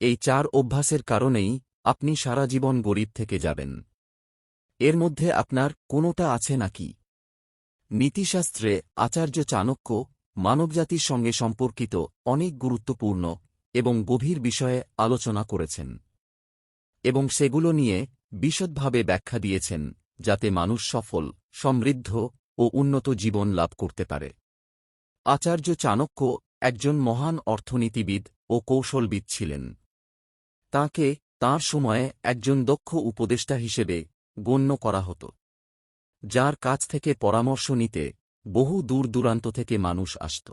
এই 4 অভ্যাসের কারণেই আপনি সারা জীবন গরিব থেকে যাবেন। এর মধ্যে আপনার কোনোটা আছে নাকি? নীতিশাস্ত্রে আচার্য চাণক্য মানবজাতির সঙ্গে সম্পর্কিত অনেক গুরুত্বপূর্ণ এবং গভীর বিষয়ে আলোচনা করেছেন এবং সেগুলো নিয়ে বিশদভাবে ব্যাখ্যা দিয়েছেন যাতে মানুষ সফল, সমৃদ্ধ ও উন্নত জীবন লাভ করতে পারে। আচার্য চাণক্য একজন মহান অর্থনীতিবিদ ও কৌশলবিদ ছিলেন। তাঁকে তাঁর সময়ে একজন দক্ষ উপদেষ্টা হিসেবে গণ্য করা হতো, যার কাছ থেকে পরামর্শ নিতে বহু দূর দূরান্ত থেকে মানুষ আসত।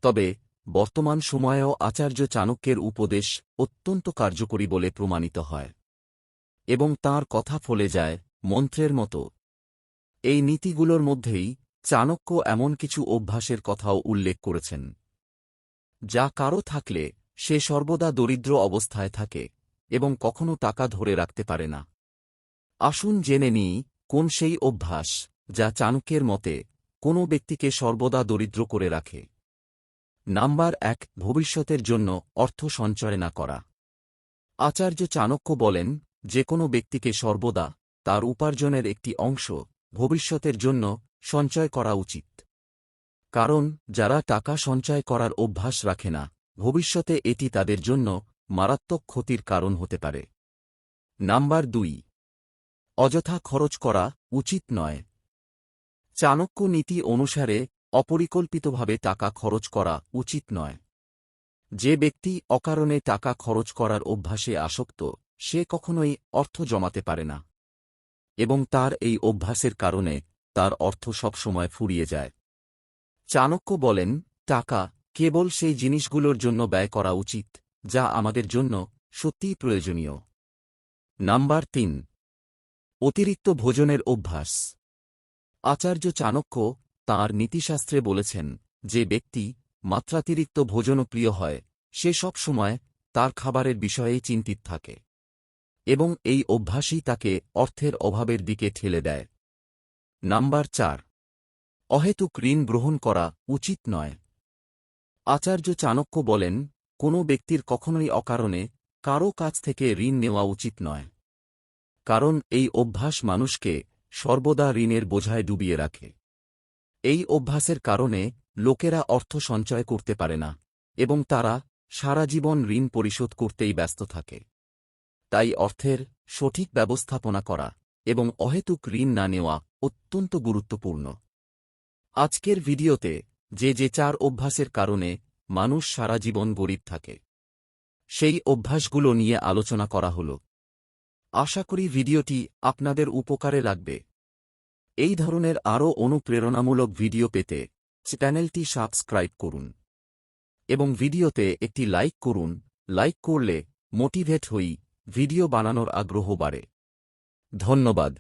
তবে বর্তমান সময়েও আচার্য চাণক্যের উপদেশ অত্যন্ত কার্যকরী বলে প্রমাণিত হয় এবং তাঁর কথা ফলে যায় মন্ত্রের মতো। এই নীতিগুলোর মধ্যেই চাণক্য এমন কিছু অভ্যাসের কথাও উল্লেখ করেছেন যা কারও থাকলে সে সর্বদা দরিদ্র অবস্থায় থাকে এবং কখনো টাকা ধরে রাখতে পারে না। আসুন জেনে নিই কোন সেই অভ্যাস যা চাণক্যের মতে কোনো ব্যক্তিকে সর্বদা দরিদ্র করে রাখে। নাম্বার 1, ভবিষ্যতের জন্য অর্থ সঞ্চয় না করা। আচার্য চাণক্য বলেন যে কোনো ব্যক্তিকে সর্বদা তার উপার্জনের একটি অংশ ভবিষ্যতের জন্য সঞ্চয় করা উচিত। কারণ যারা টাকা সঞ্চয় করার অভ্যাস রাখে না, ভবিষ্যতে এটি তাদের জন্য মারাত্মক ক্ষতির কারণ হতে পারে। নাম্বার 2, অযথা খরচ করা উচিত নয়। চাণক্য নীতি অনুসারে অপরিকল্পিতভাবে টাকা খরচ করা উচিত নয়। যে ব্যক্তি অকারণে টাকা খরচ করার অভ্যাসে আসক্ত, সে কখনোই অর্থ জমাতে পারে না এবং তার এই অভ্যাসের কারণে তার অর্থ সবসময় ফুরিয়ে যায়। চাণক্য বলেন, টাকা কেবল সেই জিনিসগুলোর জন্য ব্যয় করা উচিত যা আমাদের জন্য সত্যিই প্রয়োজনীয়। নাম্বার 3, অতিরিক্ত ভোজনের অভ্যাস। আচার্য চাণক্য তাঁর নীতিশাস্ত্রে বলেছেন যে ব্যক্তি মাত্রাতিরিক্ত ভোজনপ্রিয় হয় সে সব সময় তার খাবারের বিষয়েই চিন্তিত থাকে এবং এই অভ্যাসই তাকে অর্থের অভাবের দিকে ঠেলে দেয়। নাম্বার 4, অহেতুক ঋণ গ্রহণ করা উচিত নয়। আচার্য চাণক্য বলেন, কোনো ব্যক্তির কখনোই অকারণে কারও কাছ থেকে ঋণ নেওয়া উচিত নয়, কারণ এই অভ্যাস মানুষকে সর্বদা ঋণের বোঝায় ডুবিয়ে রাখে। এই অভ্যাসের কারণে লোকেরা অর্থ সঞ্চয় করতে পারে না এবং তারা সারা জীবন ঋণ পরিশোধ করতেই ব্যস্ত থাকে। তাই অর্থের সঠিক ব্যবস্থাপনা করা এবং অহেতুক ঋণ না নেওয়া অত্যন্ত গুরুত্বপূর্ণ। আজকের ভিডিওতে যে 4 অভ্যাসের কারণে মানুষ সারা জীবন গরিব থাকে, সেই অভ্যাসগুলো নিয়ে আলোচনা করা হল। আশা করি ভিডিওটি আপনাদের উপকারে লাগবে। এই ধরনের আরও অনুপ্রেরণামূলক ভিডিও পেতে চ্যানেলটি সাবস্ক্রাইব করুন এবং ভিডিওতে একটি লাইক করুন। লাইক করলে মোটিভেট হই ভিডিও বানানোর আগ্রহ বাড়ে। ধন্যবাদ।